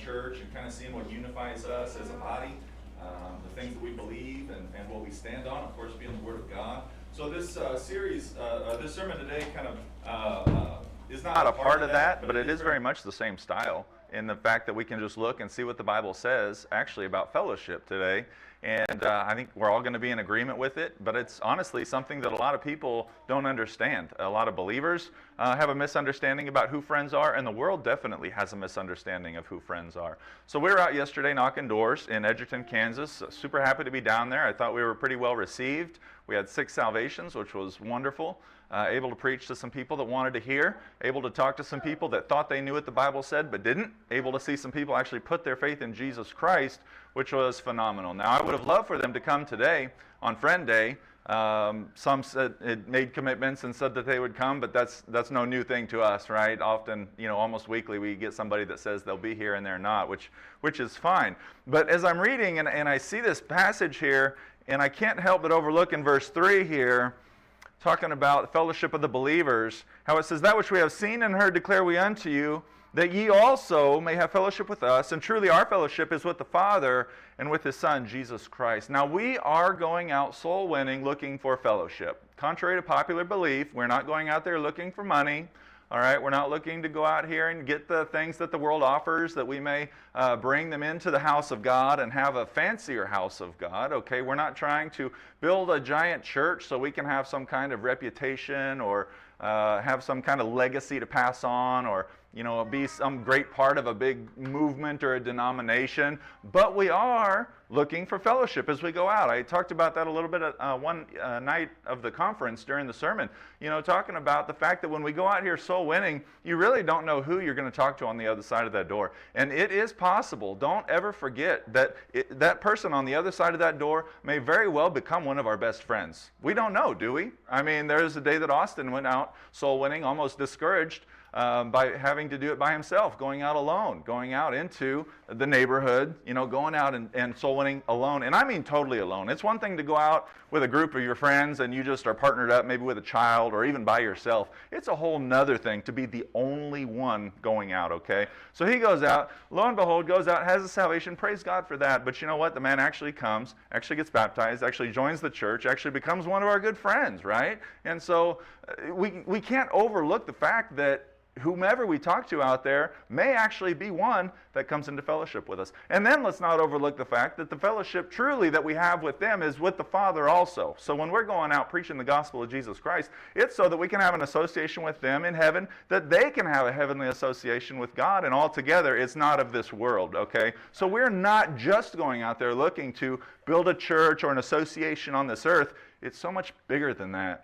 church and kind of seeing what unifies us as a body, the things that we believe and what we stand on, of course, being the Word of God. So this series, this sermon today kind of is not a part of that, but it is very much the same style in the fact that we can just look and see what the Bible says actually about fellowship today. And I think we're all going to be in agreement with it, but it's honestly something that a lot of people don't understand. A lot of believers have a misunderstanding about who friends are, and the world definitely has a misunderstanding of who friends are. So we were out yesterday knocking doors in Edgerton, Kansas. Super happy to be down there. I thought we were pretty well received. We had 6 salvations, which was wonderful. Able to preach to some people that wanted to hear, able to talk to some people that thought they knew what the Bible said but didn't, able to see some people actually put their faith in Jesus Christ, which was phenomenal. Now, I would have loved for them to come today on Friend Day. Some said it made commitments and said that they would come, but that's no new thing to us, right? Often, almost weekly we get somebody that says they'll be here and they're not, which is fine. But as I'm reading and I see this passage here, and I can't help but overlook in verse 3 here, talking about the fellowship of the believers, how it says, "That which we have seen and heard declare we unto you, that ye also may have fellowship with us. And truly our fellowship is with the Father and with His Son, Jesus Christ." Now we are going out soul winning, looking for fellowship. Contrary to popular belief, we're not going out there looking for money. All right, we're not looking to go out here and get the things that the world offers, that we may bring them into the house of God and have a fancier house of God. Okay, we're not trying to build a giant church so we can have some kind of reputation or have some kind of legacy to pass on, or be some great part of a big movement or a denomination. But we are looking for fellowship as we go out. I talked about that a little bit one night of the conference during the sermon, talking about the fact that when we go out here soul winning, you really don't know who you're going to talk to on the other side of that door. And it is possible, don't ever forget that that person on the other side of that door may very well become one of our best friends. We don't know, do we? I mean, there's a day that Austin went out soul winning, almost discouraged by having to do it by himself, going out alone, going out into the neighborhood, going out and soul winning alone. And I mean totally alone. It's one thing to go out with a group of your friends and you just are partnered up maybe with a child or even by yourself. It's a whole nother thing to be the only one going out, okay? So he goes out, lo and behold, goes out, has a salvation, praise God for that. But you know what? The man actually comes, actually gets baptized, actually joins the church, actually becomes one of our good friends, right? And so we can't overlook the fact that whomever we talk to out there may actually be one that comes into fellowship with us. And then let's not overlook the fact that the fellowship truly that we have with them is with the Father also. So when we're going out preaching the gospel of Jesus Christ, it's so that we can have an association with them in heaven, that they can have a heavenly association with God, and altogether it's not of this world, okay? So we're not just going out there looking to build a church or an association on this earth. It's so much bigger than that.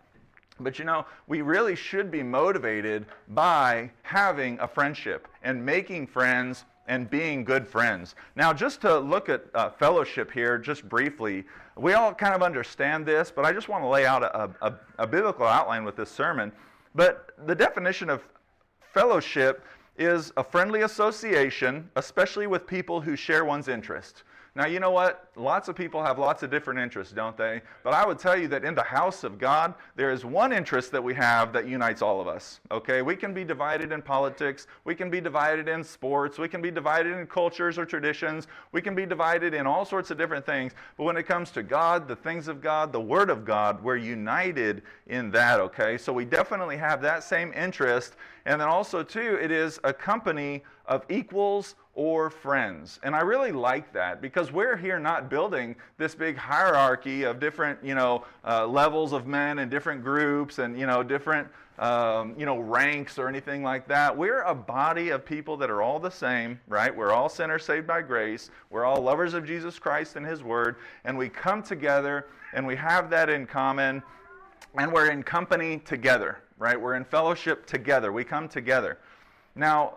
But we really should be motivated by having a friendship and making friends and being good friends. Now, just to look at fellowship here, just briefly, we all kind of understand this, but I just want to lay out a biblical outline with this sermon. But the definition of fellowship is a friendly association, especially with people who share one's interest. Now, you know what? Lots of people have lots of different interests, don't they? But I would tell you that in the house of God, there is one interest that we have that unites all of us, okay? We can be divided in politics. We can be divided in sports. We can be divided in cultures or traditions. We can be divided in all sorts of different things. But when it comes to God, the things of God, the Word of God, we're united in that, okay? So we definitely have that same interest. And then also, too, it is a company of equals or friends. And I really like that, because we're here not building this big hierarchy of different, levels of men and different groups and, different, ranks or anything like that. We're a body of people that are all the same, right? We're all sinners saved by grace. We're all lovers of Jesus Christ and His Word. And we come together and we have that in common, and we're in company together, right? We're in fellowship together. We come together. Now,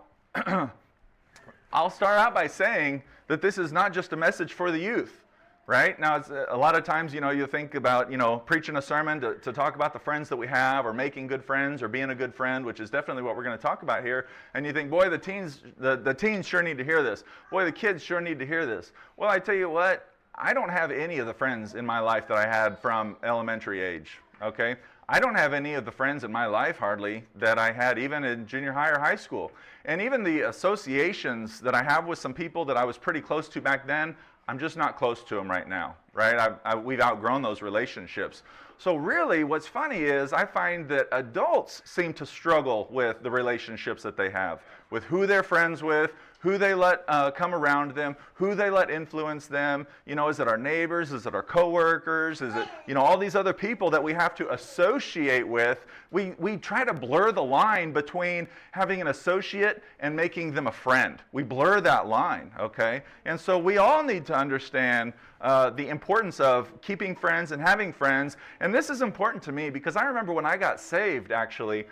I'll start out by saying that this is not just a message for the youth, right? Now, it's a lot of times, you think about, preaching a sermon to talk about the friends that we have, or making good friends, or being a good friend, which is definitely what we're going to talk about here. And you think, boy, the teens sure need to hear this. Boy, the kids sure need to hear this. Well, I tell you what, I don't have any of the friends in my life that I had from elementary age, okay? I don't have any of the friends in my life hardly that I had even in junior high or high school. And even the associations that I have with some people that I was pretty close to back then, I'm just not close to them right now, right? We've outgrown those relationships. So really, what's funny is I find that adults seem to struggle with the relationships that they have, with who they're friends with, who they let come around them, who they let influence them. You know, is it our neighbors? Is it our coworkers? Is it, you know, all these other people that we have to associate with? We try to blur the line between having an associate and making them a friend. We blur that line, okay? And so we all need to understand the importance of keeping friends and having friends. And this is important to me because I remember when I got saved, actually,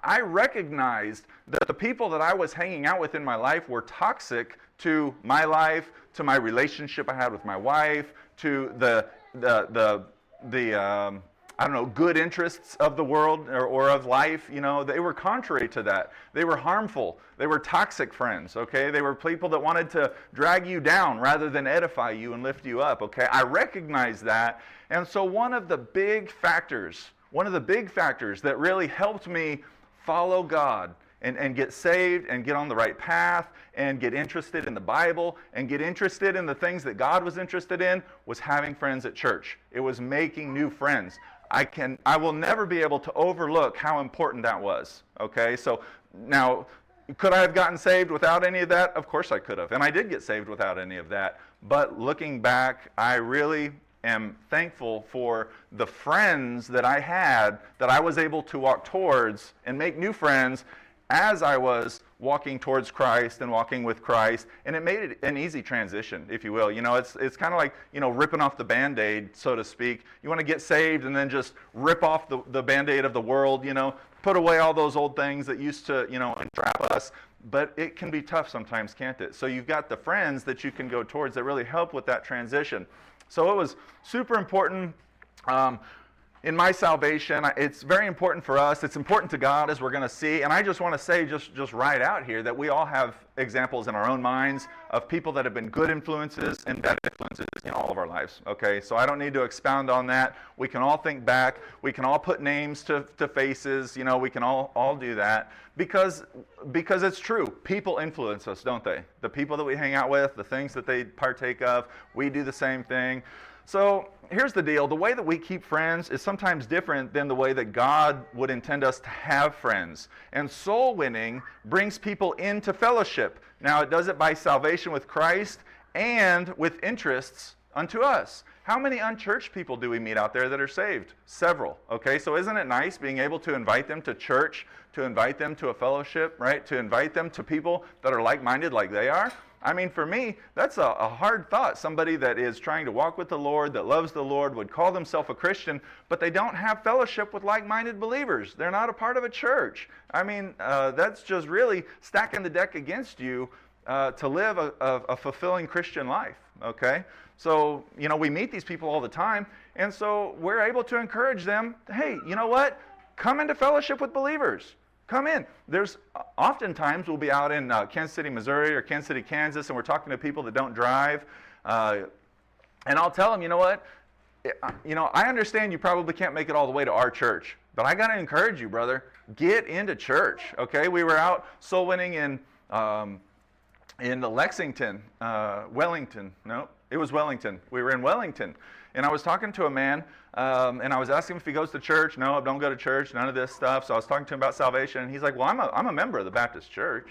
I recognized that the people that I was hanging out with in my life were toxic to my life, to my relationship I had with my wife, to the I don't know, good interests of the world or of life. You know, they were contrary to that. They were harmful. They were toxic friends, okay? They were people that wanted to drag you down rather than edify you and lift you up, okay? I recognized that. And so one of the big factors that really helped me follow God and get saved and get on the right path and get interested in the Bible and get interested in the things that God was interested in was having friends at church. It was making new friends. I will never be able to overlook how important that was, okay? So now, could I have gotten saved without any of that? Of course I could have, and I did get saved without any of that. But looking back, I really am thankful for the friends that I had that I was able to walk towards and make new friends as I was walking towards Christ and walking with Christ, and it made it an easy transition, if you will. You know, it's kind of like, you know, ripping off the Band-Aid, so to speak. You want to get saved and then just rip off the Band-Aid of the world, you know, put away all those old things that used to, you know, entrap us. But it can be tough sometimes, can't it? So you've got the friends that you can go towards that really help with that transition. So it was super important. In my salvation, it's very important for us. It's important to God, as we're going to see. And I just want to say, just right out here, that we all have examples in our own minds of people that have been good influences and bad influences in all of our lives. Okay, so I don't need to expound on that. We can all think back. We can all put names to faces. You know, we can all do that because it's true. People influence us, don't they? The people that we hang out with, the things that they partake of, we do the same thing. So here's the deal. The way that we keep friends is sometimes different than the way that God would intend us to have friends. And soul winning brings people into fellowship. Now, it does it by salvation with Christ and with interests unto us. How many unchurched people do we meet out there that are saved? Several. Okay, so isn't it nice being able to invite them to church, to invite them to a fellowship, right? To invite them to people that are like-minded like they are? I mean, for me, that's a hard thought. Somebody that is trying to walk with the Lord, that loves the Lord, would call themselves a Christian, but they don't have fellowship with like-minded believers. They're not a part of a church. I mean, that's just really stacking the deck against you to live a fulfilling Christian life, okay? So, you know, we meet these people all the time, and so we're able to encourage them, hey, you know what? Come into fellowship with believers. Come in. There's oftentimes we'll be out in Kansas City, Missouri, or Kansas City, Kansas, and we're talking to people that don't drive. And I'll tell them, you know what? You know, I understand you probably can't make it all the way to our church, but I got to encourage you, brother. Get into church, okay? We were out soul winning in Lexington, Wellington. No, it was Wellington. We were in Wellington. And I was talking to a man, and I was asking him if he goes to church. No, I don't go to church, none of this stuff. So I was talking to him about salvation, and he's like, well, I'm a member of the Baptist church.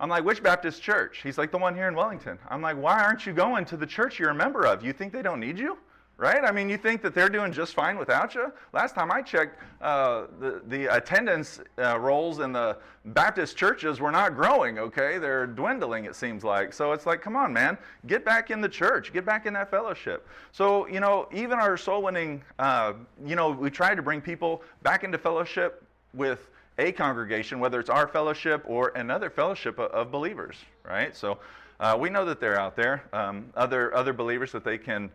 I'm like, which Baptist church? He's like, the one here in Wellington. I'm like, why aren't you going to the church you're a member of? You think they don't need you? Right? I mean, you think that they're doing just fine without you? Last time I checked, the attendance rolls in the Baptist churches were not growing, okay? They're dwindling, it seems like. So it's like, come on, man. Get back in the church. Get back in that fellowship. So, you know, even our soul winning, you know, we try to bring people back into fellowship with a congregation, whether it's our fellowship or another fellowship of believers, right? So we know that they're out there, other believers that they can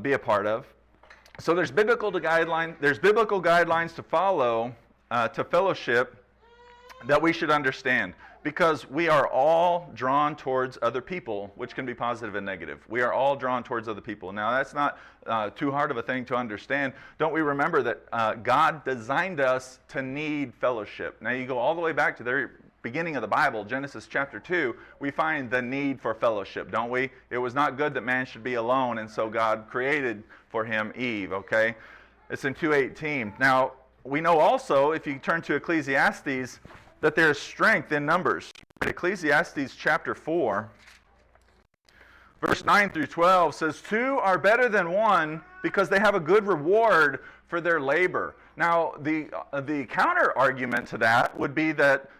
be a part of. So there's biblical guidelines to follow to fellowship that we should understand. Because we are all drawn towards other people, which can be positive and negative. We are all drawn towards other people. Now, that's not too hard of a thing to understand. Don't we remember that God designed us to need fellowship? Now, you go all the way back to the beginning of the Bible, Genesis chapter 2, we find the need for fellowship, don't we? It was not good that man should be alone, and so God created for him Eve, okay? It's in 2:18. Now, we know also, if you turn to Ecclesiastes, that there is strength in numbers. Ecclesiastes chapter 4, verse 9 through 12 says, 2 are better than 1 because they have a good reward for their labor. Now, the counter argument to that would be that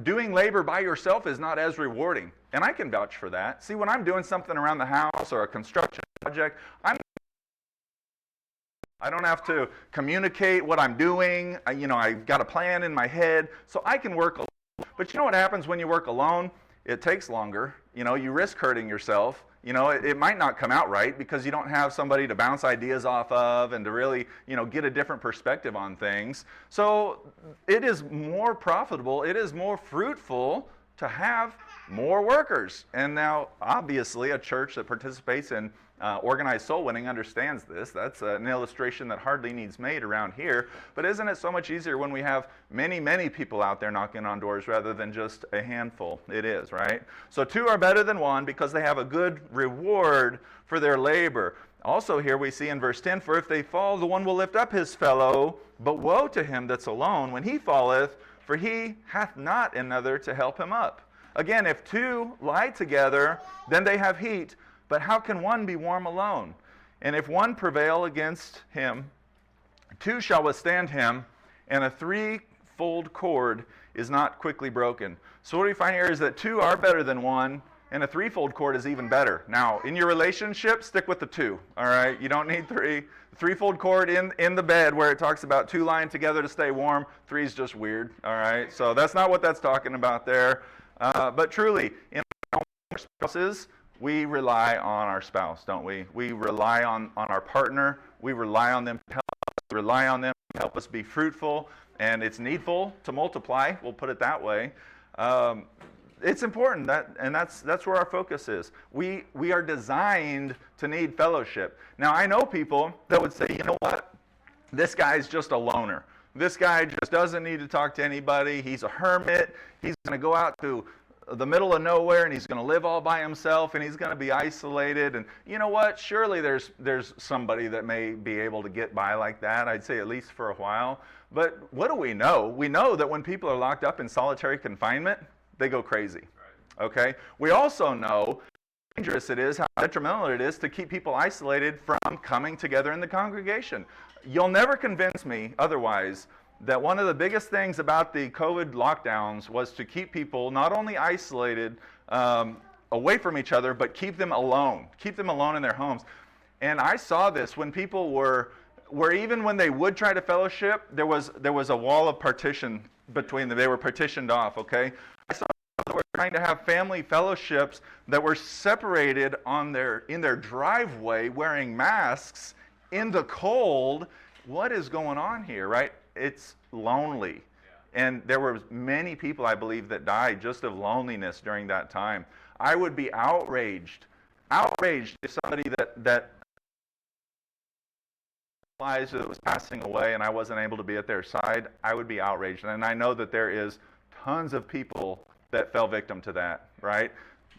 doing labor by yourself is not as rewarding. And I can vouch for that. See, when I'm doing something around the house or a construction project, I don't have to communicate what I'm doing. I've got a plan in my head, so I can work alone. But you know what happens when you work alone? It takes longer. You risk hurting yourself. It might not come out right because you don't have somebody to bounce ideas off of and to really, get a different perspective on things. So it is more profitable, it is more fruitful to have more workers. And now, obviously, a church that participates in organized soul winning understands this. That's an illustration that hardly needs made around here. But isn't it so much easier when we have many, many people out there knocking on doors rather than just a handful? It is, right? So 2 are better than 1 because they have a good reward for their labor. Also here we see in verse 10, for if they fall, the one will lift up his fellow, but woe to him that's alone when he falleth, for he hath not another to help him up. Again, if 2 lie together, then they have heat, but how can 1 be warm alone? And if 1 prevail against him, 2 shall withstand him, and a 3-fold cord is not quickly broken. So what we find here is that 2 are better than 1, and a 3-fold cord is even better. Now, in your relationship, stick with the 2, all right? You don't need 3. The 3-fold cord in the bed where it talks about 2 lying together to stay warm, 3 is just weird, all right? So that's not what that's talking about there. But truly, in our spouses, we rely on our spouse, don't we? We rely on our partner. We rely on them to help us. We rely on them to help us be fruitful. And it's needful to multiply, we'll put it that way. It's important, that's where our focus is. We are designed to need fellowship. Now, I know people that would say, you know what? This guy's just a loner. This guy just doesn't need to talk to anybody. He's a hermit. He's going to go out to the middle of nowhere and he's going to live all by himself and he's going to be isolated. And you know what? Surely there's somebody that may be able to get by like that. I'd say at least for a while. But what do we know? We know that when people are locked up in solitary confinement, they go crazy. Right. Okay? We also know how dangerous it is, how detrimental it is to keep people isolated from coming together in the congregation. You'll never convince me otherwise that one of the biggest things about the COVID lockdowns was to keep people not only isolated away from each other, but keep them alone in their homes. And I saw this when people were even when they would try to fellowship, there was a wall of partition between them. They were partitioned off, okay? I saw people that were trying to have family fellowships that were separated in their driveway wearing masks in the cold. What is going on here, right? It's lonely. Yeah. And there were many people, I believe, that died just of loneliness during that time. I would be outraged if somebody that was passing away and I wasn't able to be at their side. I would be outraged. And I know that there is tons of people that fell victim to that, right?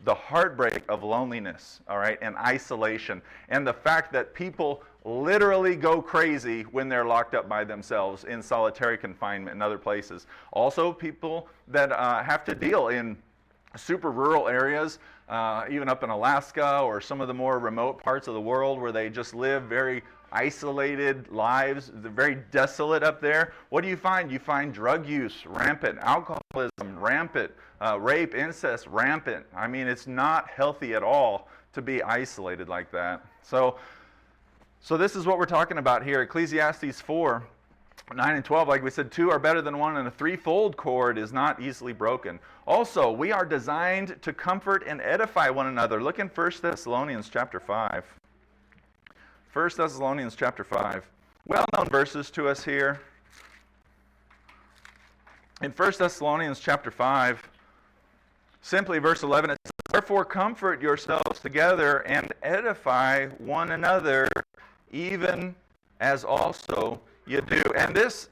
The heartbreak of loneliness, all right, and isolation, and the fact that people literally go crazy when they're locked up by themselves in solitary confinement and other places. Also, people that have to deal in super rural areas, even up in Alaska or some of the more remote parts of the world where they just live very isolated lives. They're very desolate up there. What do you find? You find drug use rampant, alcoholism rampant, rape, incest rampant. I mean, it's not healthy at all to be isolated like that. So this is what we're talking about here. Ecclesiastes 4, 9 and 12, like we said, 2 are better than 1, and a 3-fold cord is not easily broken. Also, we are designed to comfort and edify one another. Look in 1 Thessalonians chapter 5. 1 Thessalonians chapter 5. Well-known verses to us here. In 1 Thessalonians chapter 5, Simply, verse 11, it says, therefore comfort yourselves together and edify one another, even as also you do. And this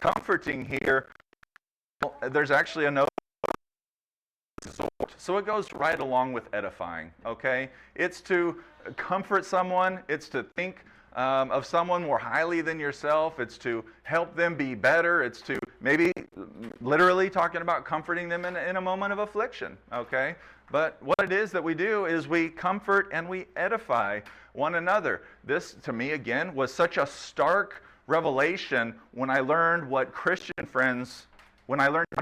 comforting here, there's actually a note. So it goes right along with edifying, okay? It's to comfort someone. It's to think of someone more highly than yourself. It's to help them be better. It's to maybe literally talking about comforting them in a moment of affliction, okay? But what it is that we do is we comfort and we edify one another. This, to me, again, was such a stark revelation when I learned how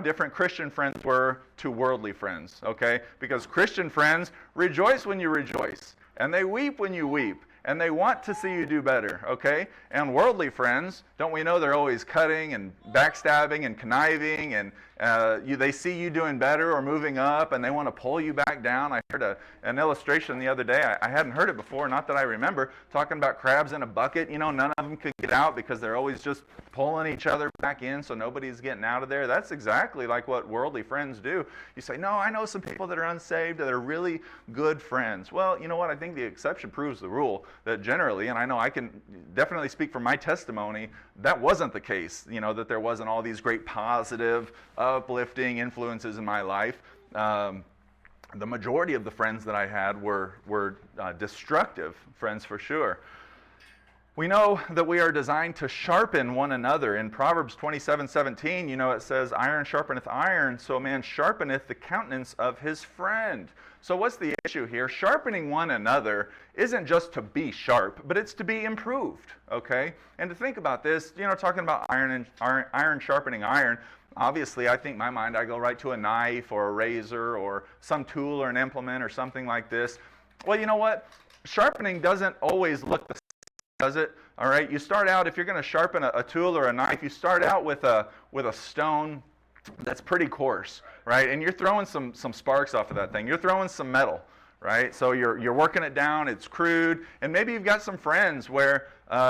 different Christian friends were to worldly friends, okay? Because Christian friends rejoice when you rejoice, and they weep when you weep, and they want to see you do better, okay? And worldly friends, don't we know they're always cutting and backstabbing and conniving, and they see you doing better or moving up, and they want to pull you back down. I heard an illustration the other day. I hadn't heard it before, not that I remember, talking about crabs in a bucket. You know, none of them could get out because they're always just pulling each other back in, so nobody's getting out of there. That's exactly like what worldly friends do. You say, no, I know some people that are unsaved that are really good friends. Well, you know what? I think the exception proves the rule, that generally, and I know I can definitely speak from my testimony, that wasn't the case, you know, that there wasn't all these great positive, uplifting influences in my life. The majority of the friends that I had were destructive friends for sure. We know that we are designed to sharpen one another. In Proverbs 27:17, you know, it says, iron sharpeneth iron, so a man sharpeneth the countenance of his friend. So what's the issue here? Sharpening one another isn't just to be sharp, but it's to be improved, okay? And to think about this, you know, talking about iron sharpening iron, obviously, I think in my mind, I go right to a knife or a razor or some tool or an implement or something like this. Well, you know what? Sharpening doesn't always look the same, does it? All right, you start out, if you're going to sharpen a tool or a knife, you start out with a stone that's pretty coarse, right? And you're throwing some sparks off of that thing. You're throwing some metal, right? So you're working it down. It's crude, and maybe you've got some friends where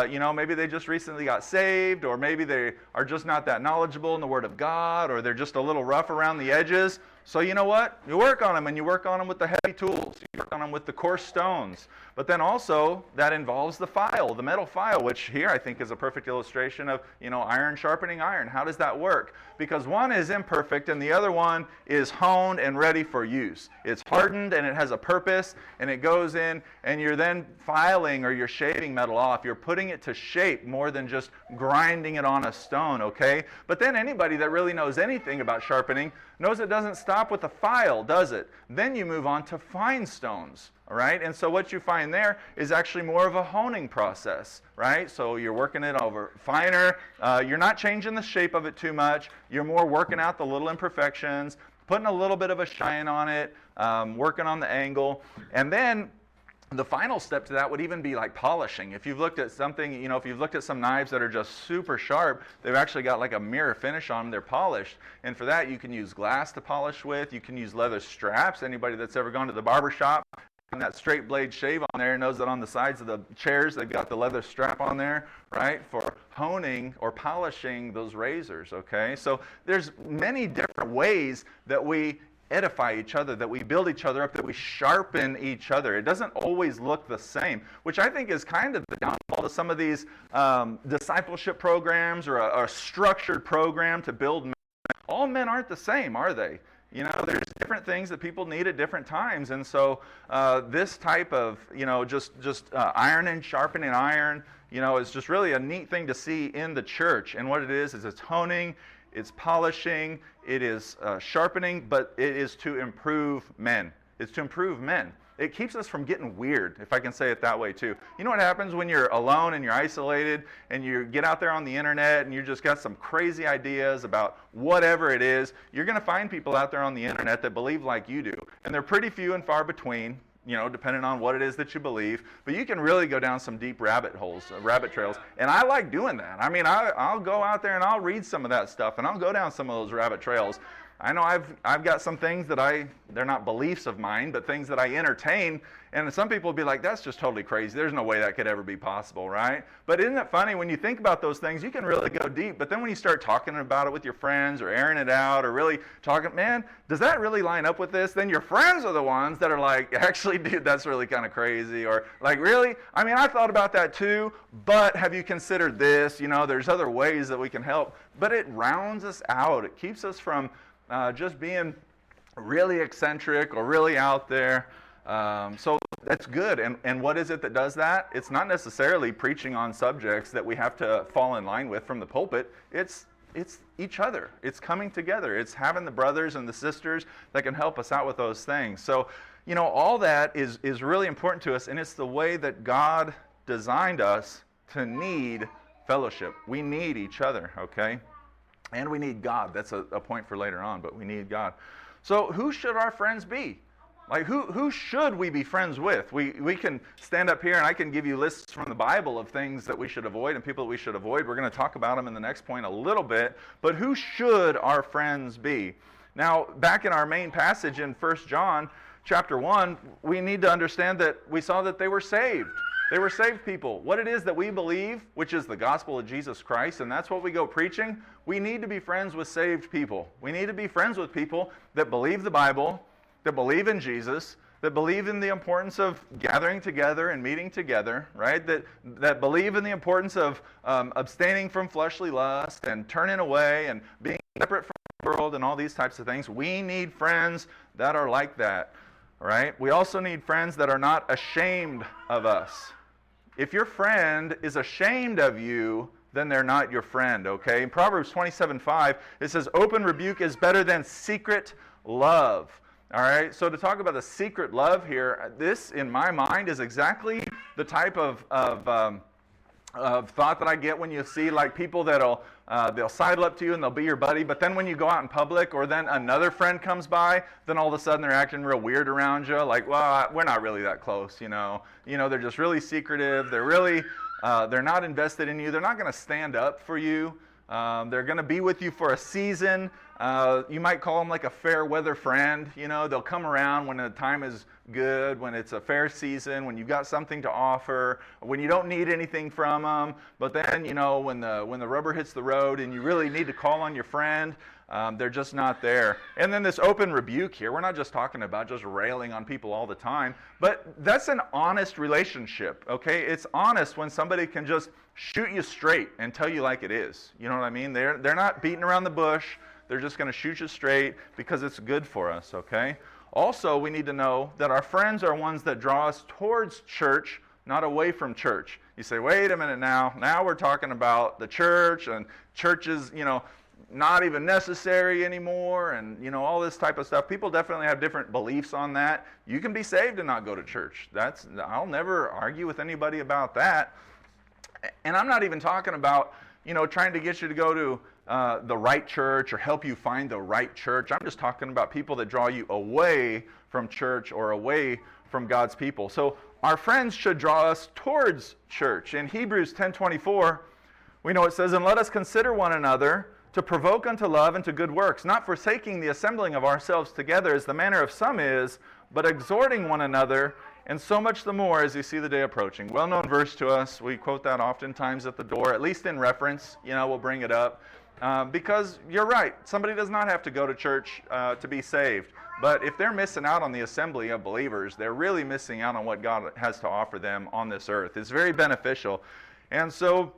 you know, maybe they just recently got saved, or maybe they are just not that knowledgeable in the Word of God, or they're just a little rough around the edges. So you know what? You work on them, and you work on them with the heavy tools. You work on them with the coarse stones. But then also, that involves the file, the metal file, which here I think is a perfect illustration of, you know, iron sharpening iron. How does that work? Because one is imperfect, and the other one is honed and ready for use. It's hardened, and it has a purpose, and it goes in, and you're then filing or you're shaving metal off. You're putting it to shape more than just grinding it on a stone, okay? But then anybody that really knows anything about sharpening knows it doesn't stop with a file, does it? Then you move on to fine stones, all right? And so what you find there is actually more of a honing process, right? So you're working it over finer. You're not changing the shape of it too much. You're more working out the little imperfections, putting a little bit of a shine on it, working on the angle, and then the final step to that would even be like polishing. If you've looked at something, you know, if you've looked at some knives that are just super sharp, they've actually got like a mirror finish on them. They're polished. And for that, you can use glass to polish with. You can use leather straps. Anybody that's ever gone to the barber shop and that straight blade shave on there knows that on the sides of the chairs, they've got the leather strap on there, right, for honing or polishing those razors, okay? So there's many different ways that we edify each other, that we build each other up, that we sharpen each other. It doesn't always look the same, which I think is kind of the downfall to some of these discipleship programs or a structured program to build men. All men aren't the same, are they? You know, there's different things that people need at different times, and so this type of, you know, just iron and sharpening iron, you know, is just really a neat thing to see in the church. And what it is it's honing, it's polishing, it is sharpening, but it is to improve men. It's to improve men. It keeps us from getting weird, if I can say it that way too. You know what happens when you're alone and you're isolated and you get out there on the internet and you just got some crazy ideas about whatever it is? You're going to find people out there on the internet that believe like you do. And they're pretty few and far between, you know, depending on what it is that you believe. But you can really go down some deep rabbit holes, rabbit trails. And I like doing that. I mean, I'll go out there and I'll read some of that stuff and I'll go down some of those rabbit trails. I know I've got some things that they're not beliefs of mine, but things that I entertain. And some people will be like, that's just totally crazy. There's no way that could ever be possible, right? But isn't it funny when you think about those things, you can really go deep. But then when you start talking about it with your friends or airing it out or really talking, man, does that really line up with this? Then your friends are the ones that are like, actually, dude, that's really kind of crazy. Or like, really? I mean, I thought about that too, but have you considered this? You know, there's other ways that we can help. But it rounds us out. It keeps us from just being really eccentric or really out there. So that's good. And what is it that does that? It's not necessarily preaching on subjects that we have to fall in line with from the pulpit. It's each other. It's coming together. It's having the brothers and the sisters that can help us out with those things. So, you know, all that is really important to us, and it's the way that God designed us to need fellowship. We need each other, okay? And we need God. That's a point for later on, but we need God. So who should our friends be? Like, who should we be friends with? We can stand up here and I can give you lists from the Bible of things that we should avoid and people that we should avoid. We're going to talk about them in the next point a little bit. But who should our friends be? Now, back in our main passage in 1 John chapter 1, we need to understand that we saw that they were saved. They were saved people. What it is that we believe, which is the gospel of Jesus Christ, and that's what we go preaching, we need to be friends with saved people. We need to be friends with people that believe the Bible, that believe in Jesus, that believe in the importance of gathering together and meeting together, right? That believe in the importance of abstaining from fleshly lust and turning away and being separate from the world and all these types of things. We need friends that are like that, right? We also need friends that are not ashamed of us. If your friend is ashamed of you, then they're not your friend, okay? In Proverbs 27:5, it says, open rebuke is better than secret love. All right, so to talk about the secret love here, this, in my mind, is exactly the type of thought that I get when you see like people that'll they'll sidle up to you and they'll be your buddy, but then when you go out in public or then another friend comes by, then all of a sudden they're acting real weird around you, like, well, we're not really that close, you know, they're just really secretive, they're really, they're not invested in you, they're not going to stand up for you. They're going to be with you for a season. You might call them like a fair weather friend. You know, they'll come around when the time is good, when it's a fair season, when you've got something to offer, when you don't need anything from them. But then, you know, when the rubber hits the road and you really need to call on your friend, they're just not there. And then this open rebuke here, we're not just talking about just railing on people all the time, but that's an honest relationship, okay? It's honest when somebody can just shoot you straight and tell you like it is. You know what I mean? They're not beating around the bush. They're just going to shoot you straight because it's good for us, okay? Also, we need to know that our friends are ones that draw us towards church, not away from church. You say, wait a minute now. Now we're talking about the church, and church is, you know, not even necessary anymore, and, you know, all this type of stuff. People definitely have different beliefs on that. You can be saved and not go to church. I'll never argue with anybody about that. And I'm not even talking about, you know, trying to get you to go to the right church or help you find the right church. I'm just talking about people that draw you away from church or away from God's people. So our friends should draw us towards church. In Hebrews 10:24, we know it says, and let us consider one another to provoke unto love and to good works, not forsaking the assembling of ourselves together as the manner of some is, but exhorting one another, and so much the more as you see the day approaching. Well-known verse to us. We quote that oftentimes at the door, at least in reference. You know, we'll bring it up. Because you're right, somebody does not have to go to church to be saved. But if they're missing out on the assembly of believers, they're really missing out on what God has to offer them on this earth. It's very beneficial. And so,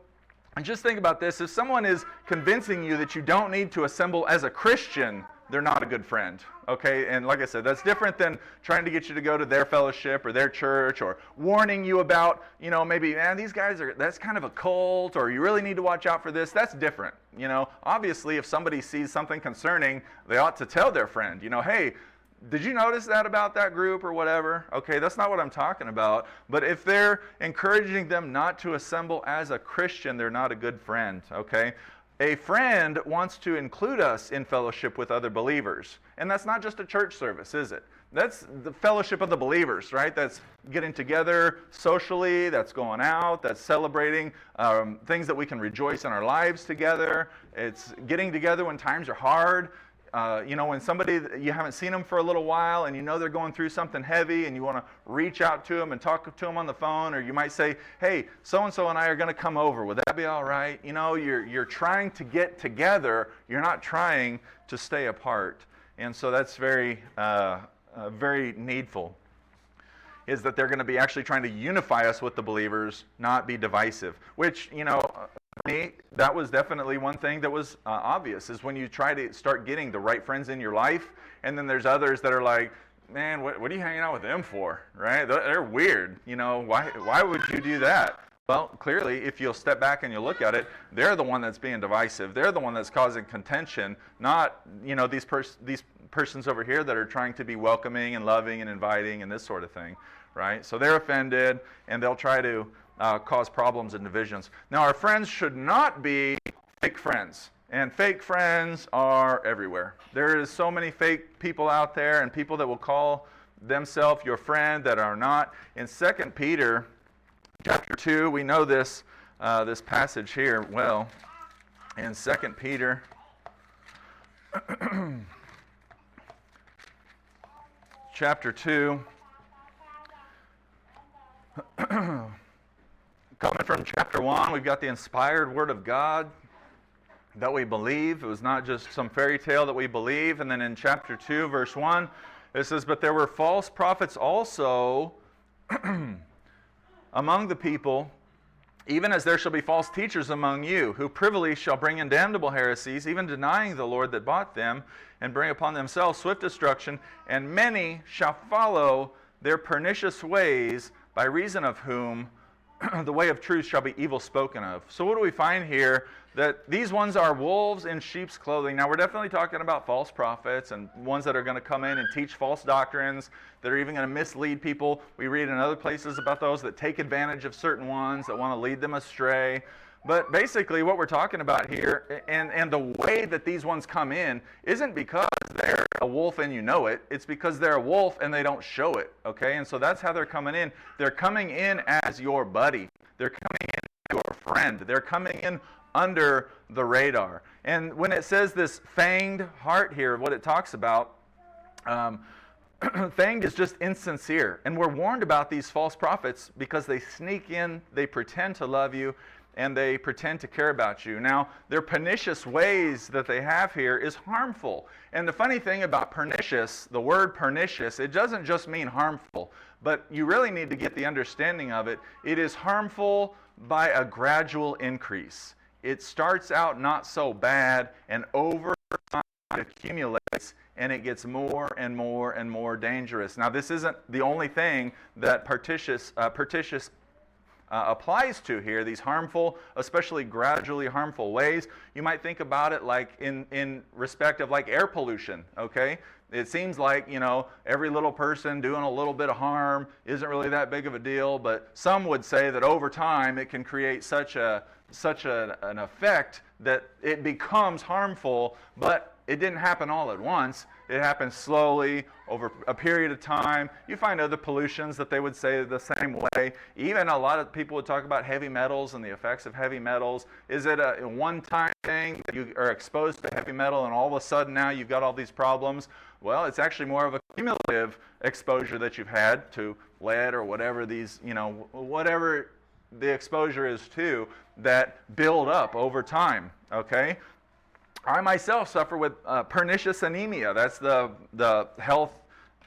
and just think about this. If someone is convincing you that you don't need to assemble as a Christian, they're not a good friend, okay? And like I said, that's different than trying to get you to go to their fellowship or their church, or warning you about, you know, maybe, man, these guys that's kind of a cult, or you really need to watch out for this. That's different, you know? Obviously, if somebody sees something concerning, they ought to tell their friend, you know, hey, did you notice that about that group or whatever? Okay, that's not what I'm talking about. But if they're encouraging them not to assemble as a Christian, they're not a good friend, okay? A friend wants to include us in fellowship with other believers. And that's not just a church service, is it? That's the fellowship of the believers, right? That's getting together socially, that's going out, that's celebrating things that we can rejoice in our lives together. It's getting together when times are hard. when somebody, you haven't seen them for a little while and you know they're going through something heavy and you want to reach out to them and talk to them on the phone, or you might say, hey, so-and-so and I are going to come over. Would that be all right? You're trying to get together. You're not trying to stay apart. And so that's very, very needful, is that they're going to be actually trying to unify us with the believers, not be divisive, which, for me, that was definitely one thing that was obvious, is when you try to start getting the right friends in your life, and then there's others that are like, man, what are you hanging out with them for, right? They're weird, why would you do that? Well, clearly, if you'll step back and you look at it, they're the one that's being divisive. They're the one that's causing contention, not, these persons over here that are trying to be welcoming and loving and inviting and this sort of thing, right? So they're offended, and they'll try to cause problems and divisions. Now, our friends should not be fake friends, and fake friends are everywhere. There is so many fake people out there, and people that will call themselves your friend that are not. In 2 Peter chapter 2, we know this passage here well. In 2 Peter chapter 2, coming from chapter 1, we've got the inspired Word of God that we believe. It was not just some fairy tale that we believe. And then in chapter 2, verse 1, it says, but there were false prophets also among the people, even as there shall be false teachers among you, who privily shall bring in damnable heresies, even denying the Lord that bought them, and bring upon themselves swift destruction. And many shall follow their pernicious ways, by reason of whom the way of truth shall be evil spoken of. So what do we find here? That these ones are wolves in sheep's clothing. Now, we're definitely talking about false prophets and ones that are going to come in and teach false doctrines, that are even going to mislead people. We read in other places about those that take advantage of certain ones, that want to lead them astray. But basically what we're talking about here, and the way that these ones come in, isn't because they're a wolf and you know it. It's because they're a wolf and they don't show it, okay? And so that's how they're coming in. They're coming in as your buddy. They're coming in as your friend. They're coming in under the radar. And when it says this fanged heart here, what it talks about, fanged is just insincere. And we're warned about these false prophets because they sneak in, they pretend to love you, and they pretend to care about you. Now, their pernicious ways that they have here is harmful. And the funny thing about pernicious, the word pernicious, it doesn't just mean harmful, but you really need to get the understanding of it. It is harmful by a gradual increase. It starts out not so bad, and over time it accumulates, and it gets more and more and more dangerous. Now, this isn't the only thing that pernicious applies to here, these harmful, especially gradually harmful ways. You might think about it like in respect of like air pollution, okay? It seems like, every little person doing a little bit of harm isn't really that big of a deal, but some would say that over time it can create such an effect that it becomes harmful, but it didn't happen all at once. It happened slowly over a period of time. You find other pollutions that they would say the same way. Even a lot of people would talk about heavy metals and the effects of heavy metals. Is it a one-time thing that you are exposed to heavy metal and all of a sudden now you've got all these problems? Well, it's actually more of a cumulative exposure that you've had to lead or whatever these, whatever the exposure is to, that build up over time, okay? I myself suffer with pernicious anemia. That's the health,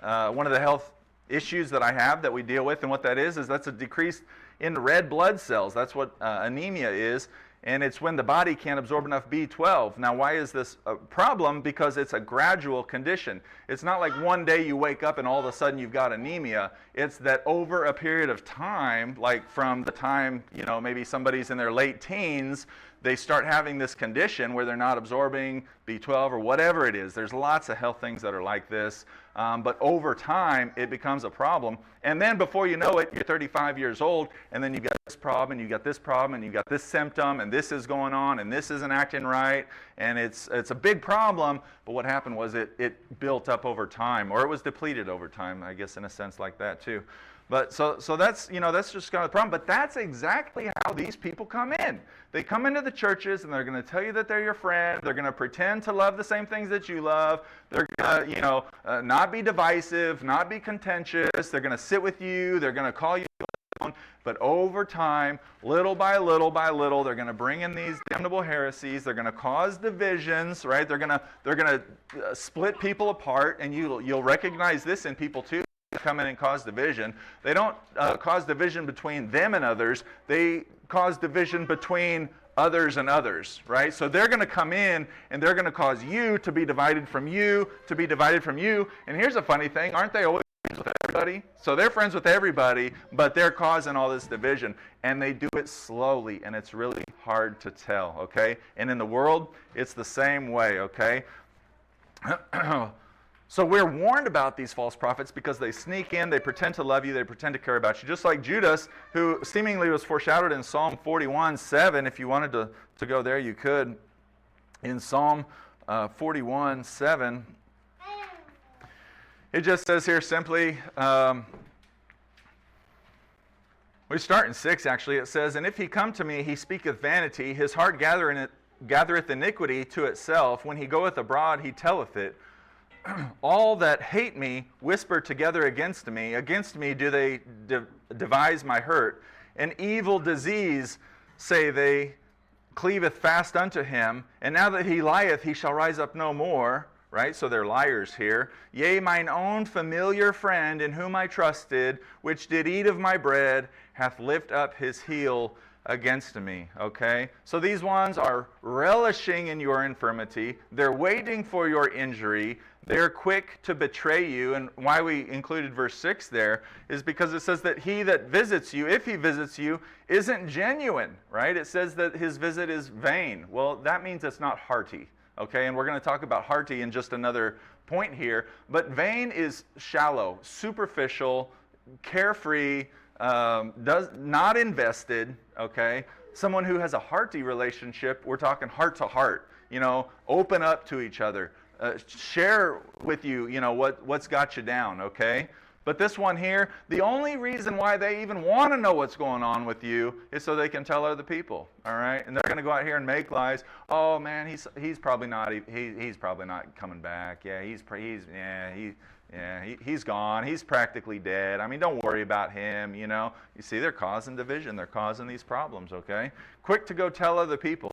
one of the health issues that I have that we deal with, and what that is that's a decrease in red blood cells. That's what anemia is, and it's when the body can't absorb enough B12. Now, why is this a problem? Because it's a gradual condition. It's not like one day you wake up and all of a sudden you've got anemia. It's that over a period of time, like from the time, maybe somebody's in their late teens, they start having this condition where they're not absorbing B12 or whatever it is. There's lots of health things that are like this, but over time it becomes a problem. And then before you know it, you're 35 years old, and then you've got this problem, and you've got this problem, and you've got this symptom, and this is going on, and this isn't acting right, and it's a big problem. But what happened was it built up over time, or it was depleted over time, I guess, in a sense like that too. But so that's, that's just kind of the problem. But that's exactly how these people come in. They come into the churches and they're going to tell you that they're your friend. They're going to pretend to love the same things that you love. They're going to, not be divisive, not be contentious. They're going to sit with you. They're going to call you. But over time, little by little by little, they're going to bring in these damnable heresies. They're going to cause divisions, right? They're going to split people apart, and you'll recognize this in people too. Come in and cause division. They don't cause division between them and others. They cause division between others and others, right? So they're going to come in and they're going to cause you to be divided from you, to be divided from you. And here's a funny thing, aren't they always friends with everybody? So they're friends with everybody, but they're causing all this division. And they do it slowly, and it's really hard to tell, okay? And in the world, it's the same way, okay? So we're warned about these false prophets because they sneak in, they pretend to love you, they pretend to care about you. Just like Judas, who seemingly was foreshadowed in Psalm 41:7. If you wanted to go there, you could. In Psalm 41:7, it just says here simply, we start in 6 actually. It says, "And if he come to me, he speaketh vanity, his heart gathereth iniquity to itself. When he goeth abroad, he telleth it. All that hate me whisper together against me. Against me do they devise my hurt. An evil disease, say they, cleaveth fast unto him. And now that he lieth, he shall rise up no more." Right? So they're liars here. "Yea, mine own familiar friend, in whom I trusted, which did eat of my bread, hath lift up his heel against me." Okay? So these ones are relishing in your infirmity. They're waiting for your injury. They're quick to betray you. And why we included verse 6 there is because it says that he that visits you, if he visits you, isn't genuine, right? It says that his visit is vain. Well, that means it's not hearty, okay? And we're going to talk about hearty in just another point here. But vain is shallow, superficial, carefree, not invested, okay? Someone who has a hearty relationship, we're talking heart to heart, open up to each other. Share with you, what's got you down, okay? But this one here, the only reason why they even want to know what's going on with you is so they can tell other people, all right? And they're going to go out here and make lies. "Oh man, he's probably not he's probably not coming back. Yeah, he's gone. He's practically dead. I mean, don't worry about him, You see, they're causing division. They're causing these problems, okay? Quick to go tell other people.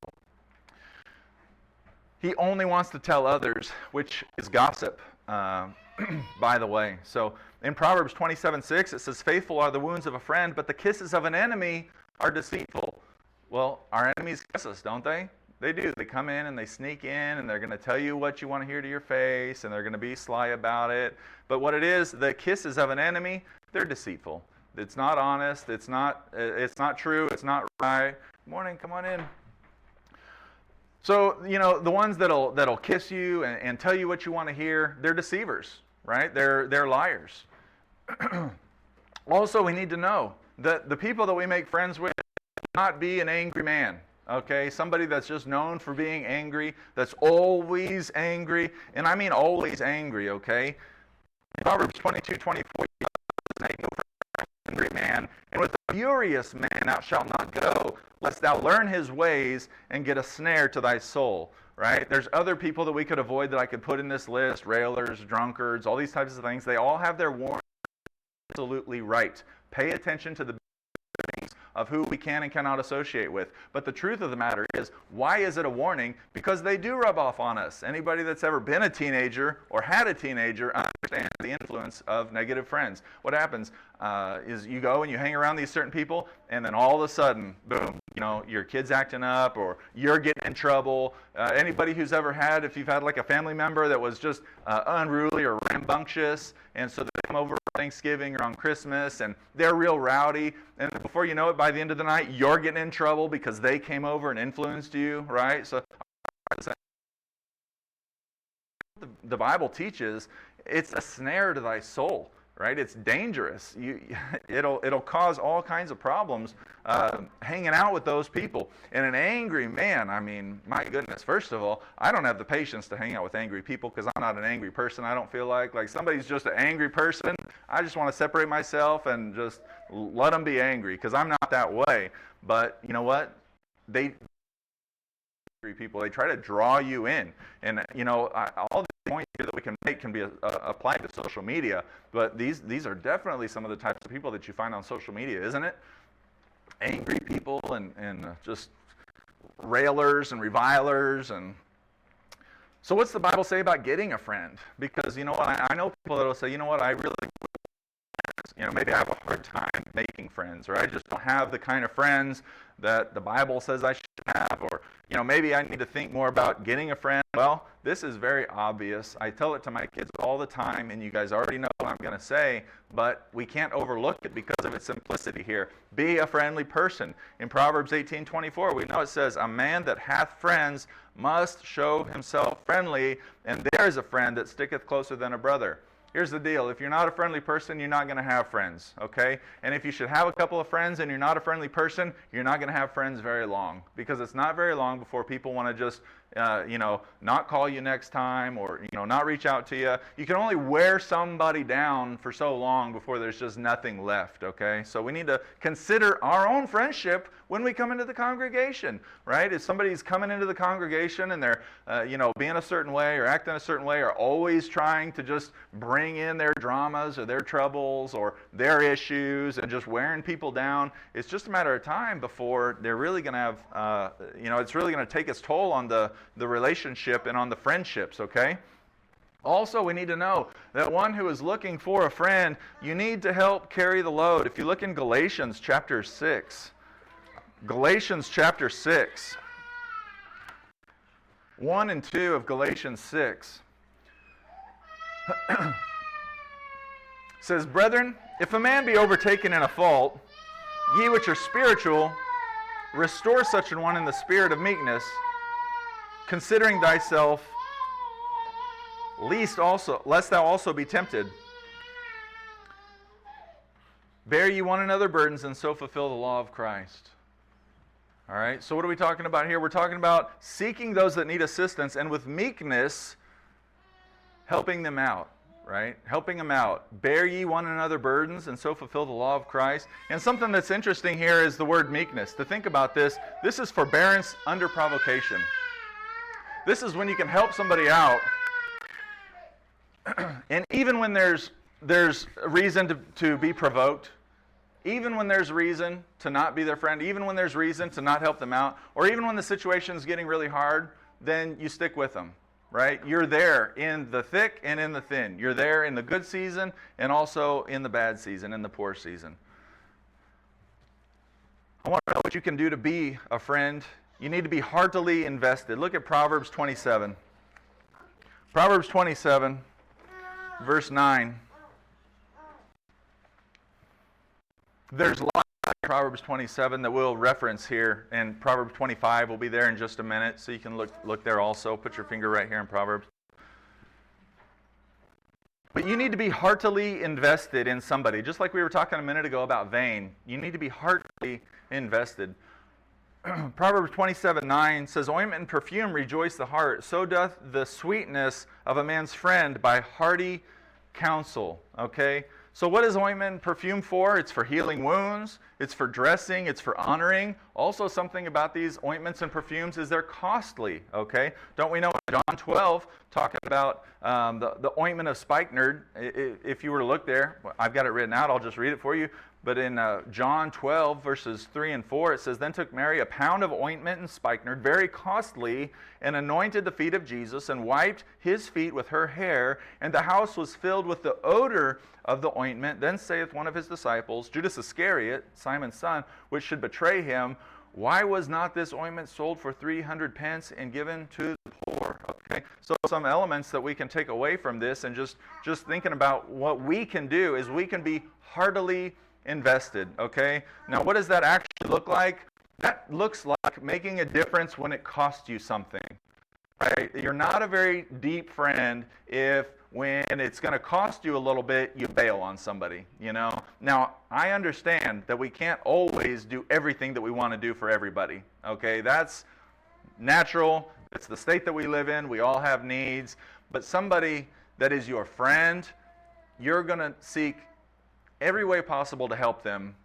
He only wants to tell others, which is gossip, by the way. So in Proverbs 27:6, it says, "Faithful are the wounds of a friend, but the kisses of an enemy are deceitful." Well, our enemies kiss us, don't they? They do. They come in and they sneak in and they're going to tell you what you want to hear to your face and they're going to be sly about it. But what it is, the kisses of an enemy, they're deceitful. It's not honest. It's not true. It's not right. Good morning. Come on in. So, the ones that'll kiss you and tell you what you want to hear, they're deceivers, right? They're liars. Also, we need to know that the people that we make friends with not be an angry man, okay? Somebody that's just known for being angry, that's always angry, and I mean always angry, okay? Proverbs 22:24, "Angry man, and with a furious man thou shalt not go, lest thou learn his ways and get a snare to thy soul." Right? There's other people that we could avoid that I could put in this list: railers, drunkards, all these types of things. They all have their warning. Absolutely right. Pay attention to the things of who we can and cannot associate with. But the truth of the matter is, why is it a warning? Because they do rub off on us. Anybody that's ever been a teenager or had a teenager understands the influence of negative friends. What happens is you go and you hang around these certain people, and then all of a sudden, boom, your kid's acting up or you're getting in trouble. Anybody who's ever had, if you've had like a family member that was just unruly or rambunctious, and so they come over Thanksgiving or on Christmas and they're real rowdy, and before you know it, by the end of the night, you're getting in trouble because they came over and influenced you, right? So the Bible teaches it's a snare to thy soul. right? It's dangerous. It'll cause all kinds of problems hanging out with those people. And an angry man, I mean, my goodness. First of all, I don't have the patience to hang out with angry people because I'm not an angry person. I don't feel like somebody's just an angry person. I just want to separate myself and just let them be angry because I'm not that way. But you know what? People, they try to draw you in, and all the points here that we can make can be applied to social media, but these are definitely some of the types of people that you find on social media, isn't it? Angry people and just railers and revilers. And so what's the Bible say about getting a friend? Because I know people that will say, I really, maybe I have a hard time making friends, or I just don't have the kind of friends that the Bible says I should have, or maybe I need to think more about getting a friend. Well, this is very obvious. I tell it to my kids all the time, and you guys already know what I'm going to say, but we can't overlook it because of its simplicity here. Be a friendly person. In Proverbs 18:24, we know it says, "A man that hath friends must show himself friendly, and there is a friend that sticketh closer than a brother." Here's the deal. If you're not a friendly person, you're not going to have friends, okay? And if you should have a couple of friends and you're not a friendly person, you're not going to have friends very long, because it's not very long before people want to just, not call you next time, or, not reach out to you. You can only wear somebody down for so long before there's just nothing left, okay? So we need to consider our own friendship when we come into the congregation, right? If somebody's coming into the congregation and they're, being a certain way or acting a certain way, or always trying to just bring in their dramas or their troubles or their issues and just wearing people down, it's just a matter of time before they're really going to have, it's really going to take its toll on the relationship and on the friendships, okay? Also, we need to know that one who is looking for a friend, you need to help carry the load. If you look in Galatians chapter 6, 1 and 2 of Galatians 6, says, "Brethren, if a man be overtaken in a fault, ye which are spiritual, restore such an one in the spirit of meekness, considering thyself, lest thou also be tempted. Bear ye one another burdens, and so fulfill the law of Christ." All right, so what are we talking about here? We're talking about seeking those that need assistance, and with meekness, helping them out, right? Helping them out. Bear ye one another burdens, and so fulfill the law of Christ. And something that's interesting here is the word meekness. To think about this is forbearance under provocation. This is when you can help somebody out, and even when there's reason to be provoked, even when there's reason to not be their friend, even when there's reason to not help them out, or even when the situation is getting really hard, then you stick with them, right? You're there in the thick and in the thin. You're there in the good season and also in the bad season, in the poor season. I want to know what you can do to be a friend. You need to be heartily invested. Look at Proverbs 27. Proverbs 27, verse 9. There's a lot of Proverbs 27 that we'll reference here, and Proverbs 25 will be there in just a minute, so you can look there also. Put your finger right here in Proverbs. But you need to be heartily invested in somebody. Just like we were talking a minute ago about vain, you need to be heartily invested. Proverbs 27:9 says, "Ointment and perfume rejoice the heart, so doth the sweetness of a man's friend by hearty counsel." Okay? So what is ointment and perfume for? It's for healing wounds, it's for dressing, it's for honoring. Also, something about these ointments and perfumes is they're costly, okay? Don't we know in John 12, talking about the ointment of spikenard? If you were to look there, I've got it written out, I'll just read it for you. But in John 12, verses 3 and 4, it says, "Then took Mary a pound of ointment and spikenard, very costly, and anointed the feet of Jesus, and wiped his feet with her hair. And the house was filled with the odor of the ointment. Then saith one of his disciples, Judas Iscariot, Simon's son, which should betray him, Why was not this ointment sold for 300 pence and given to the poor?" Okay, so some elements that we can take away from this, and just thinking about what we can do, is we can be heartily invested, okay? Now, what does that actually look like? That looks like making a difference when it costs you something, right? You're not a very deep friend if when it's going to cost you a little bit, you bail on somebody, you know. Now, I understand that we can't always do everything that we want to do for everybody, okay? That's natural. It's the state that we live in. We all have needs. But somebody that is your friend, you're going to seek every way possible to help them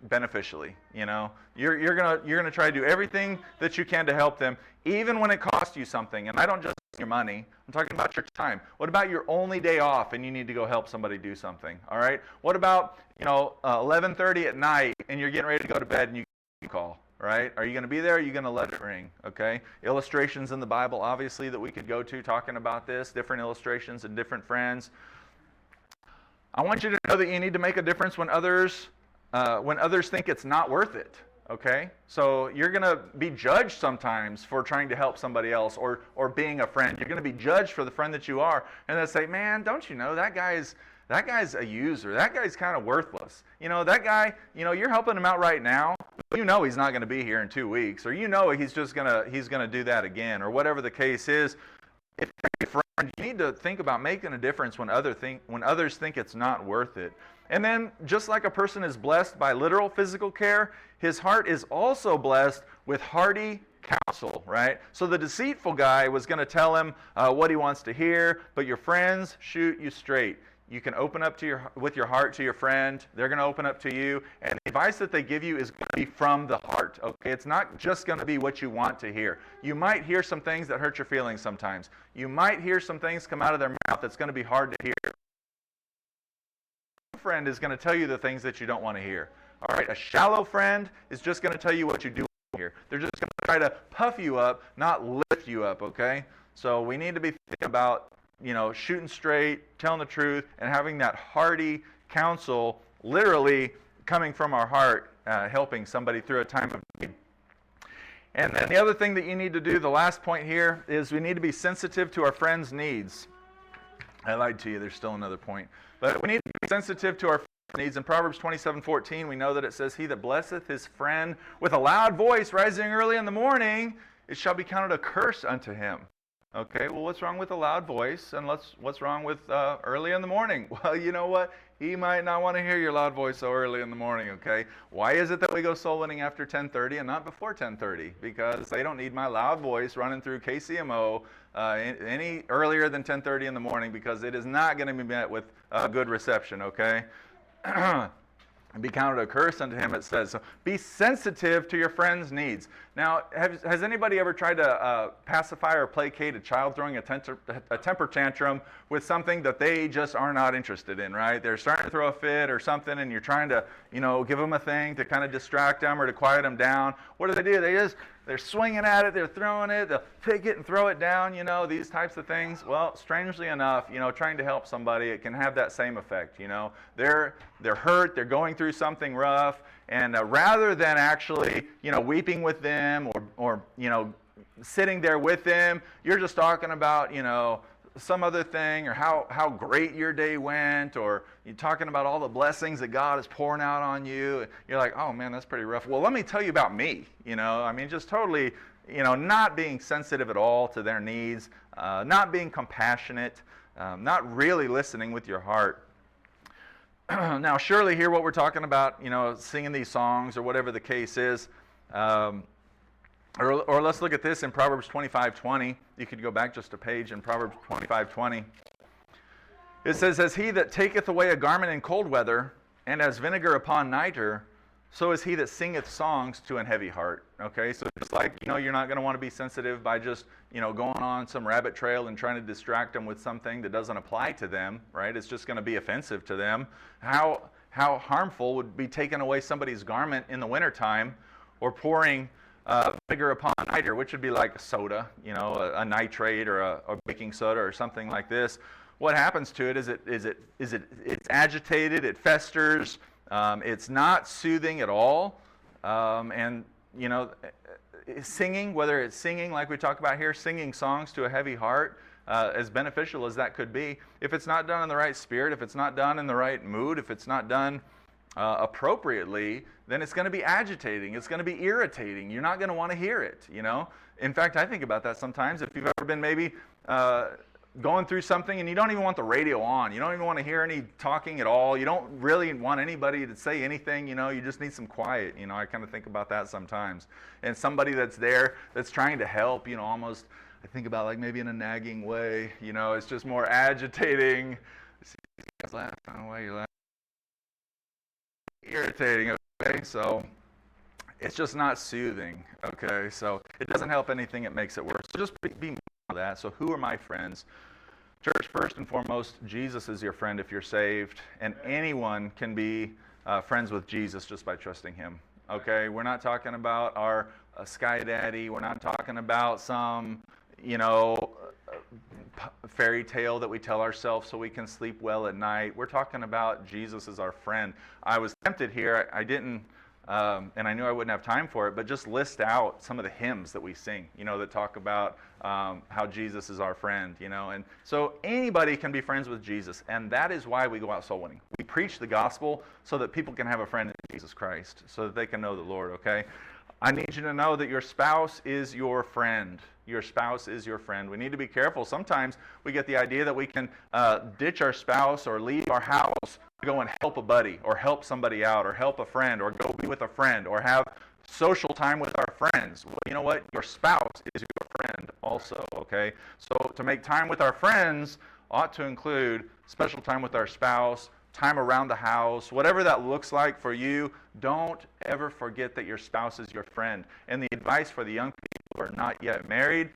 beneficially, you know. You're gonna try to do everything that you can to help them, even when it costs you something. And I don't just mean your money. I'm talking about your time. What about your only day off and you need to go help somebody do something? All right. What about 11:30 at night and you're getting ready to go to bed and you call? Right? Are you going to be there? Or are you going to let it ring? Okay. Illustrations in the Bible, obviously, that we could go to talking about this. Different illustrations and different friends. I want you to know that you need to make a difference when others think it's not worth it, okay? So you're going to be judged sometimes for trying to help somebody else or being a friend. You're going to be judged for the friend that you are, and they'll say, man, don't you know that guy's a user. That guy's kind of worthless. You know, that guy, you're helping him out right now. You know he's not going to be here in 2 weeks, or he's going to do that again, or whatever the case is. If you're a friend, you need to think about making a difference when others think it's not worth it. And then, just like a person is blessed by literal physical care, his heart is also blessed with hearty counsel, right? So the deceitful guy was going to tell him what he wants to hear, but your friends shoot you straight. You can open up with your heart to your friend. They're going to open up to you. And the advice that they give you is going to be from the heart, okay? It's not just going to be what you want to hear. You might hear some things that hurt your feelings sometimes. You might hear some things come out of their mouth that's going to be hard to hear. A friend is going to tell you the things that you don't want to hear, all right? A shallow friend is just going to tell you what you do want to hear. They're just going to try to puff you up, not lift you up, okay? So we need to be thinking about shooting straight, telling the truth, and having that hearty counsel literally coming from our heart, helping somebody through a time of need. And then the other thing that you need to do, the last point here, is we need to be sensitive to our friends' needs. I lied to you, there's still another point. But we need to be sensitive to our friends' needs. In Proverbs 27:14, we know that it says, "He that blesseth his friend with a loud voice rising early in the morning, it shall be counted a curse unto him." Okay, well, what's wrong with a loud voice, and what's wrong with early in the morning? Well, you know what? He might not want to hear your loud voice so early in the morning, okay? Why is it that we go soul winning after 10:30 and not before 10:30? Because they don't need my loud voice running through KCMO any earlier than 10:30 in the morning, because it is not going to be met with good reception, okay? And be counted a curse unto him, it says. So be sensitive to your friend's needs. Now, has anybody ever tried to pacify or placate a child throwing a temper tantrum with something that they just are not interested in, right? They're starting to throw a fit or something, and you're trying to, give them a thing to kind of distract them or to quiet them down. What do? They're swinging at it, they're throwing it, they'll pick it and throw it down, these types of things. Well, strangely enough, trying to help somebody, it can have that same effect, They're hurt, they're going through something rough, and rather than actually, weeping with them or sitting there with them, you're just talking about, some other thing, or how great your day went, or you're talking about all the blessings that God is pouring out on you. You're like, oh man, that's pretty rough. Well, let me tell you about me, just totally, not being sensitive at all to their needs, not being compassionate, not really listening with your heart. Now, surely here what we're talking about, singing these songs or whatever the case is, or let's look at this in Proverbs 25:20. You could go back just a page in Proverbs 25:20. It says, "As he that taketh away a garment in cold weather, and as vinegar upon nitre, so is he that singeth songs to an heavy heart." Okay, so just like, you're not going to want to be sensitive by just, going on some rabbit trail and trying to distract them with something that doesn't apply to them, right? It's just going to be offensive to them. How harmful would be taking away somebody's garment in the wintertime, or pouring vinegar upon nitre, which would be like soda, a nitrate or a baking soda or something like this. What happens to it is it's agitated, it festers, it's not soothing at all, and singing, whether it's singing like we talk about here, singing songs to a heavy heart, as beneficial as that could be, if it's not done in the right spirit, if it's not done in the right mood, if it's not done appropriately, then it's going to be agitating. It's going to be irritating. You're not going to want to hear it, In fact, I think about that sometimes. If you've ever been maybe going through something and you don't even want the radio on. You don't even want to hear any talking at all. You don't really want anybody to say anything, you just need some quiet. I kind of think about that sometimes. And somebody that's there that's trying to help, almost, I think about like maybe in a nagging way, it's just more agitating. See, you guys laugh. I don't know why you're laughing. Irritating, okay? So it's just not soothing, okay? So it doesn't help anything, it makes it worse. So just be mindful of that. So who are my friends? Church, first and foremost, Jesus is your friend if you're saved, and anyone can be friends with Jesus just by trusting him, okay? We're not talking about our sky daddy. We're not talking about some, fairy tale that we tell ourselves so we can sleep well at night. We're talking about Jesus as our friend. I was tempted here. I didn't, and I knew I wouldn't have time for it, but just list out some of the hymns that we sing, that talk about how Jesus is our friend, and so anybody can be friends with Jesus, and that is why we go out soul winning. We preach the gospel so that people can have a friend in Jesus Christ, so that they can know the Lord, okay? I need you to know that your spouse is your friend. Your spouse is your friend. We need to be careful. Sometimes we get the idea that we can ditch our spouse or leave our house to go and help a buddy or help somebody out or help a friend or go be with a friend or have social time with our friends. Well, you know what? Your spouse is your friend also, okay? So to make time with our friends ought to include special time with our spouse, time around the house, whatever that looks like for you. Don't ever forget that your spouse is your friend. And the advice for the young people who are not yet married,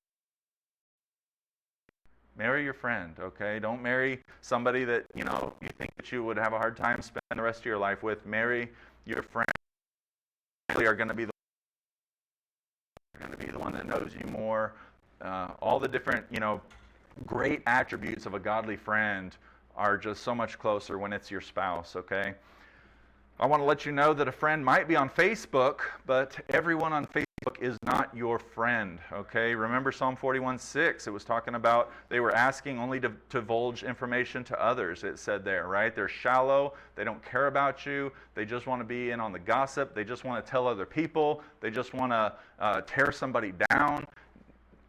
marry your friend, okay? Don't marry somebody that, you think that you would have a hard time spending the rest of your life with. Marry your friend. They are going to be the one that knows you more. All the different, great attributes of a godly friend are just so much closer when it's your spouse, okay? I want to let you know that a friend might be on Facebook, but everyone on Facebook is not your friend, okay? Remember Psalm 41:6. It was talking about they were asking only to divulge information to others, it said there, right? They're shallow. They don't care about you. They just want to be in on the gossip. They just want to tell other people. They just want to tear somebody down.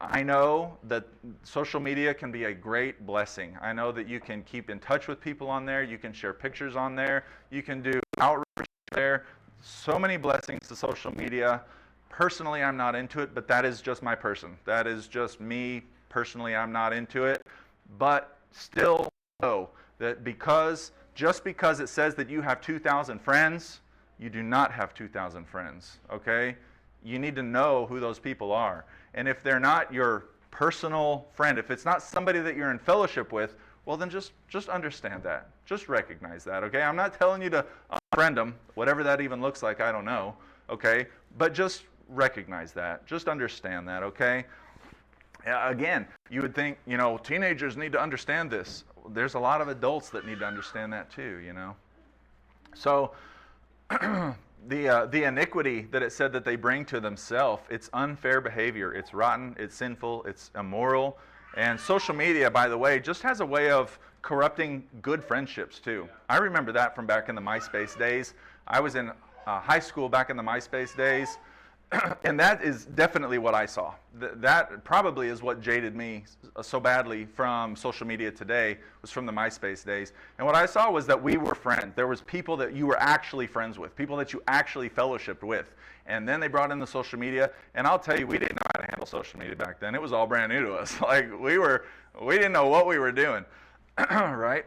I know that social media can be a great blessing. I know that you can keep in touch with people on there. You can share pictures on there. You can do outreach there. So many blessings to social media. Personally, I'm not into it, but that is just my person. That is just me. Personally, I'm not into it. But still know that just because it says that you have 2,000 friends, you do not have 2,000 friends, okay? You need to know who those people are. And if they're not your personal friend, if it's not somebody that you're in fellowship with, well, then just understand that. Just recognize that, okay? I'm not telling you to unfriend them, whatever that even looks like, I don't know, okay? But just recognize that. Just understand that, okay? Again, you would think, teenagers need to understand this. There's a lot of adults that need to understand that too, So, the iniquity that it said that they bring to themselves, it's unfair behavior. It's rotten, it's sinful, it's immoral. And social media, by the way, just has a way of corrupting good friendships too. I remember that from back in the MySpace days. I was in high school back in the MySpace days, and that is definitely what I saw. That probably is what jaded me so badly from social media today, was from the MySpace days. And what I saw was that we were friends. There was people that you were actually friends with, people that you actually fellowshipped with. And then they brought in the social media, and I'll tell you, we didn't know how to handle social media back then. It was all brand new to us. Like, we didn't know what we were doing, right?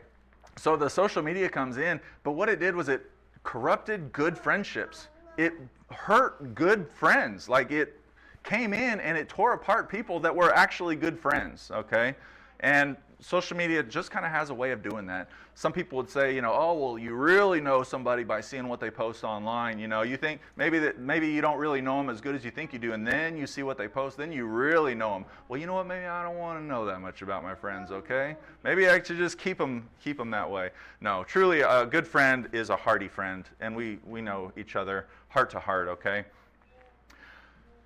So the social media comes in, but what it did was it corrupted good friendships. It hurt good friends. Like, it came in and it tore apart people that were actually good friends, okay? And social media just kind of has a way of doing that. Some people would say, oh, well, you really know somebody by seeing what they post online. You think maybe you don't really know them as good as you think you do, and then you see what they post, then you really know them. Well, you know what? Maybe I don't want to know that much about my friends, okay? Maybe I should just keep them that way. No, truly, a good friend is a hearty friend, and we know each other heart to heart, okay?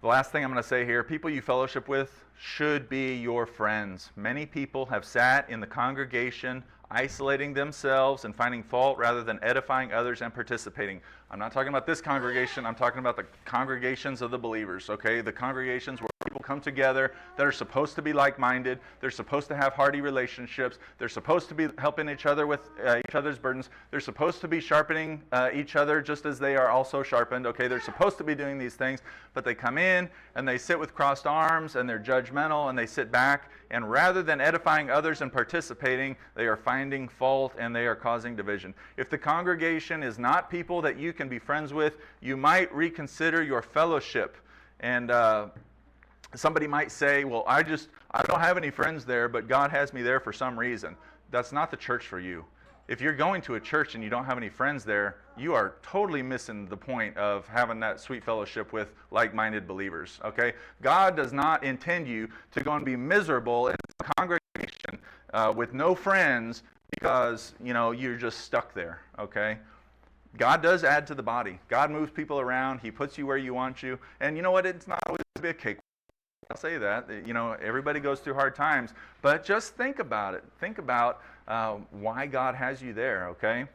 The last thing I'm going to say here, people you fellowship with should be your friends. Many people have sat in the congregation isolating themselves and finding fault rather than edifying others and participating. I'm not talking about this congregation, I'm talking about the congregations of the believers, okay? The congregations where people come together, that are supposed to be like-minded. They're supposed to have hearty relationships. They're supposed to be helping each other with each other's burdens. They're supposed to be sharpening each other just as they are also sharpened. Okay, they're supposed to be doing these things, but they come in and they sit with crossed arms and they're judgmental and they sit back, and rather than edifying others and participating, they are finding fault and they are causing division. If the congregation is not people that you can be friends with, you might reconsider your fellowship. And somebody might say, well, I don't have any friends there, but God has me there for some reason. That's not the church for you. If you're going to a church and you don't have any friends there, you are totally missing the point of having that sweet fellowship with like-minded believers, okay? God does not intend you to go and be miserable in a congregation with no friends because, you're just stuck there, okay? God does add to the body. God moves people around. He puts you where you want you. And you know what? It's not always a big cake. I'll say that. Everybody goes through hard times. But just think about it. Think about why God has you there, okay?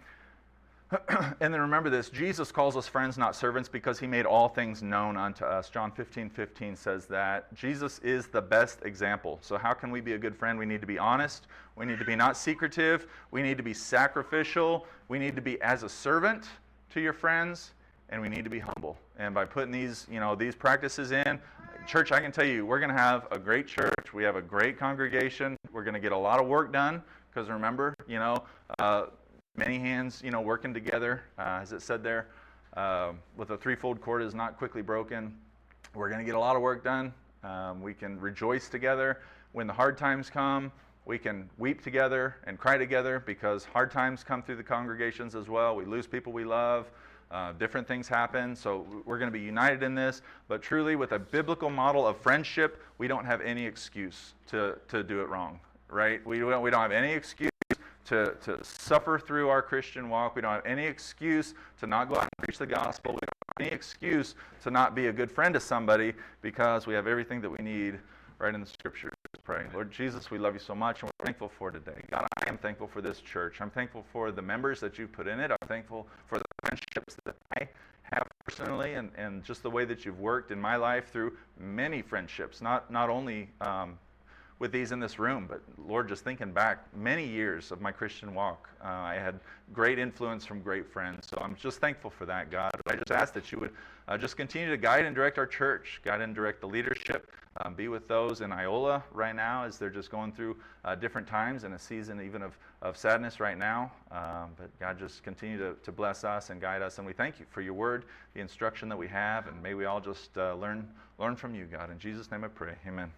And then remember this. Jesus calls us friends, not servants, because he made all things known unto us. John 15:15 says that. Jesus is the best example. So how can we be a good friend? We need to be honest. We need to be not secretive. We need to be sacrificial. We need to be as a servant to your friends. And we need to be humble. And by putting these practices in, church, I can tell you, we're going to have a great church. We have a great congregation. We're going to get a lot of work done. Because remember, many hands, working together, as it said there, with a threefold cord is not quickly broken. We're going to get a lot of work done. We can rejoice together. When the hard times come, we can weep together and cry together because hard times come through the congregations as well. We lose people we love. Different things happen, so we're going to be united in this. But truly, with a biblical model of friendship, we don't have any excuse to do it wrong, right? We don't have any excuse to suffer through our Christian walk. We don't have any excuse to not go out and preach the gospel. We don't have any excuse to not be a good friend to somebody because we have everything that we need right in the Scriptures. Pray. Lord Jesus, we love you so much, and we're thankful for today. God, I am thankful for this church. I'm thankful for the members that you've put in it. I'm thankful for the friendships that I have personally, and just the way that you've worked in my life through many friendships, not only with these in this room, but Lord, just thinking back many years of my Christian walk, I had great influence from great friends. So I'm just thankful for that, God. I just ask that you would just continue to guide and direct our church, guide and direct the leadership, be with those in Iola right now as they're just going through different times and a season even of sadness right now. But God, just continue to bless us and guide us. And we thank you for your word, the instruction that we have, and may we all just learn from you, God. In Jesus' name I pray, amen.